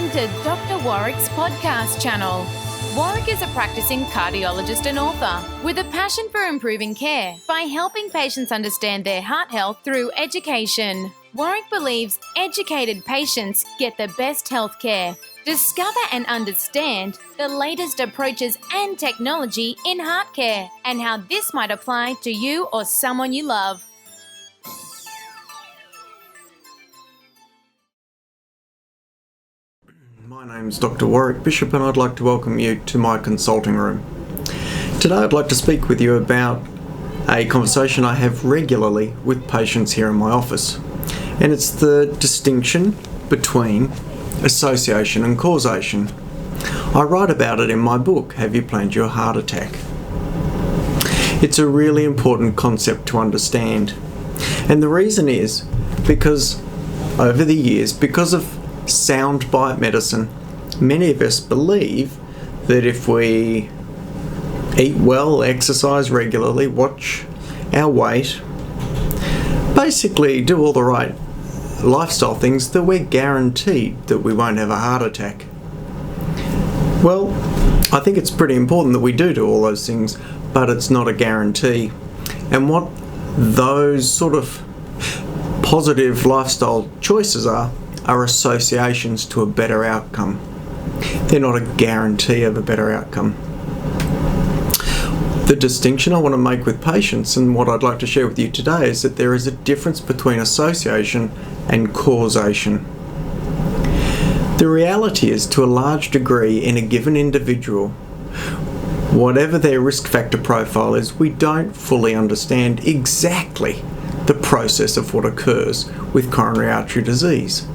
Welcome to Dr. Warrick's podcast channel. Warrick is a practicing cardiologist and author with a passion for improving care by helping patients understand their heart health through education. Warrick believes educated patients get the best health care. Discover and understand the latest approaches and technology in heart care and how this might apply to you or someone you love. My name's Dr. Warrick Bishop and I'd like to welcome you to my consulting room. Today I'd like to speak with you about a conversation I have regularly with patients here in my office, and it's the distinction between association and causation. I write about it in my book, Have You Planned Your Heart Attack? It's a really important concept to understand, and the reason is because over the years, because of soundbite medicine, many of us believe that if we eat well, exercise regularly, watch our weight, basically do all the right lifestyle things, that we're guaranteed that we won't have a heart attack. Well, I think it's pretty important that we do all those things, but it's not a guarantee. And what those sort of positive lifestyle choices are associations to a better outcome. They're not a guarantee of a better outcome. The distinction I want to make with patients, and what I'd like to share with you today, is that there is a difference between association and causation. The reality is, to a large degree, in a given individual, whatever their risk factor profile is, we don't fully understand exactly the process of what occurs with coronary artery disease.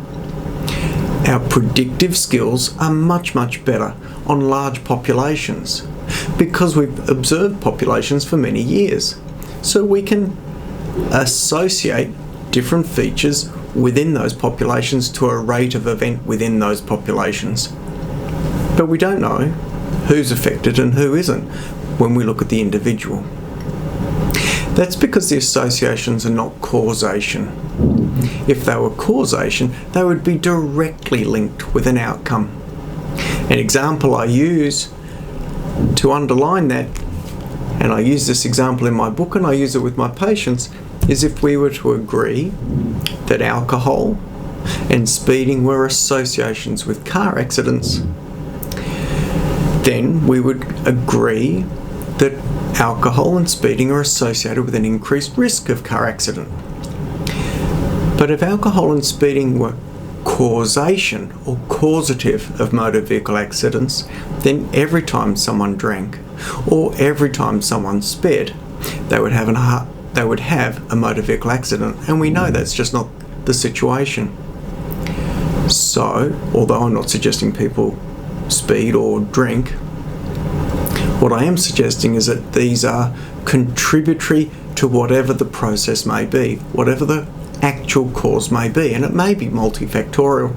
Our predictive skills are much better on large populations because we've observed populations for many years. So we can associate different features within those populations to a rate of event within those populations. But we don't know who's affected and who isn't when we look at the individual. That's because the associations are not causation. If they were causation, they would be directly linked with an outcome. An example I use to underline that, and I use this example in my book and I use it with my patients, is if we were to agree that alcohol and speeding were associations with car accidents, then we would agree that alcohol and speeding are associated with an increased risk of car accident. But if alcohol and speeding were causation or causative of motor vehicle accidents, then every time someone drank or every time someone sped, they would have a motor vehicle accident, and we know that's just not the situation. So, although I'm not suggesting people speed or drink, what I am suggesting is that these are contributory to whatever the process may be, whatever the actual cause may be, and it may be multifactorial.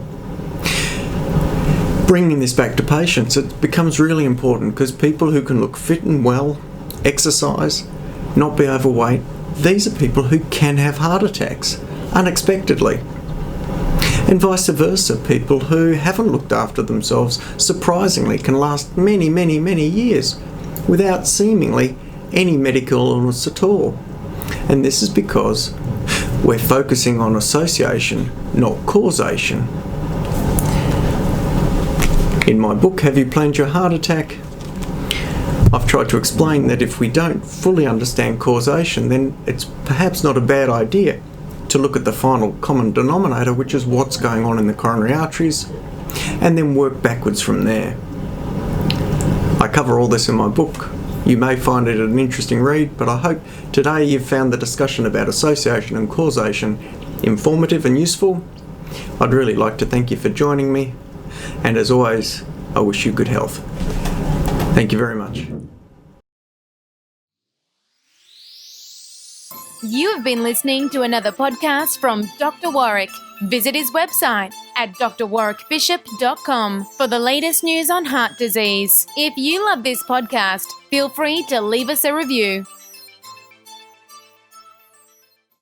Bringing this back to patients, it becomes really important because people who can look fit and well, exercise, not be overweight, these are people who can have heart attacks unexpectedly. And vice versa, people who haven't looked after themselves surprisingly can last many years without seemingly any medical illness at all. And this is because we're focusing on association, not causation. In my book, Have You Planned Your Heart Attack? I've tried to explain that if we don't fully understand causation, then it's perhaps not a bad idea to look at the final common denominator, which is what's going on in the coronary arteries, and then work backwards from there. I cover all this in my book. You may find it an interesting read, but I hope today you've found the discussion about association and causation informative and useful. I'd really like to thank you for joining me, and as always, I wish you good health. Thank you very much. You have been listening to another podcast from Dr. Warrick. Visit his website at drwarrickbishop.com for the latest news on heart disease. If you love this podcast, feel free to leave us a review.